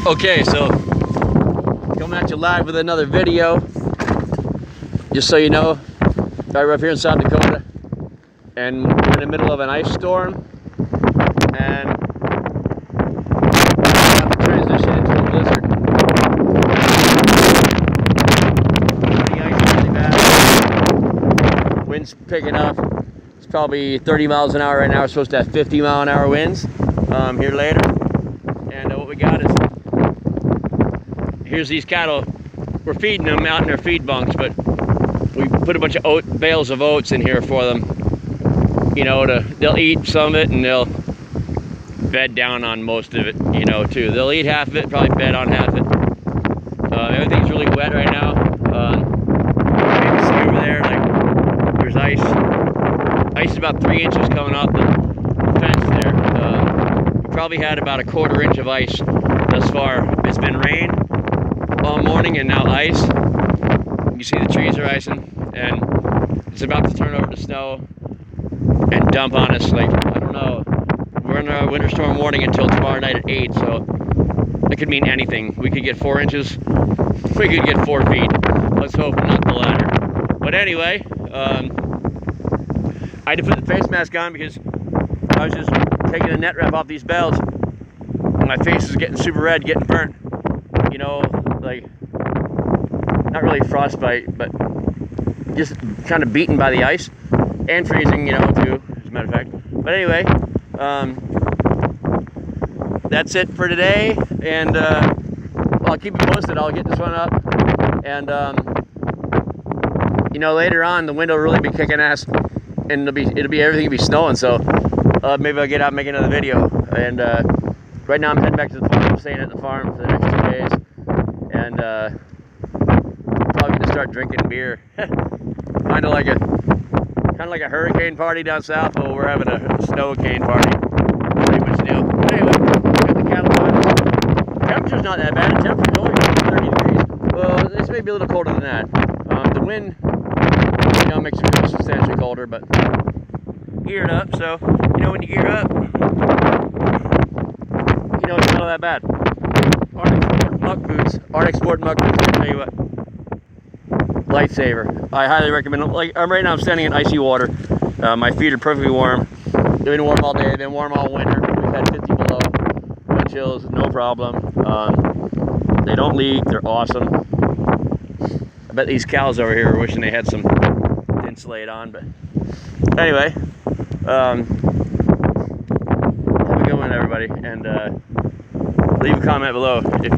Okay, so coming at you live with another video. Just so you know, we're up here in South Dakota, and we're in the middle of an ice storm, and we're about to transition into a blizzard. The ice is really bad. Wind's picking up. It's probably 30 miles an hour right now. We're supposed to have 50-mile-an-hour winds here later. And what we got is, here's these cattle. We're feeding them out in their feed bunks, but we put a bunch of bales of oats in here for them. You know, they'll eat some of it and they'll bed down on most of it, you know, too. They'll eat half of it, probably bed on half of it. Everything's really wet right now. You can see over there, like, there's ice. Ice is about 3 inches coming off the fence there. We probably had about a 1/4 inch of ice thus far. It's been rain all morning and now ice. You see the trees are icing, and it's about to turn over to snow and dump on us. Like, I don't know. We're in a winter storm warning until tomorrow night at 8, so it could mean anything. We could get 4 inches. We could get 4 feet. Let's hope not the latter. But anyway, I had to put the face mask on because I was just taking a net wrap off these bales. My face is getting super red, getting burnt. You know, like, not really frostbite, but just kind of beaten by the ice and freezing, you know, too, as a matter of fact. But anyway, that's it for today, and I'll keep you posted. I'll get this one up, and you know, later on the wind will really be kicking ass, and everything will be snowing. So maybe I'll get out and make another video. And right now I'm heading back to the farm. I'm staying at the farm for the next 2 days, and probably gonna start drinking beer. kind of like a hurricane party down south, but we're having a snow-cane party. Pretty much deal. But anyway, got the cattle on. Temperature's not that bad. Temperature's only 30 degrees. Well, this may be a little colder than that. The wind, you know, makes it feel substantially colder, but geared up. So, you know, when you gear up, you know, it's not all that bad. Arctic Sport muck boots. Arctic Sport muck boots. I'll tell you what. Lifesaver. I highly recommend them. Like, right now I'm standing in icy water. My feet are perfectly warm. They've been warm all day. They've been warm all winter. We've had 50 below. Wind chills, no problem. They don't leak. They're awesome. I bet these cows over here are wishing they had some insulate on. But anyway, have a good one, everybody. And leave a comment below if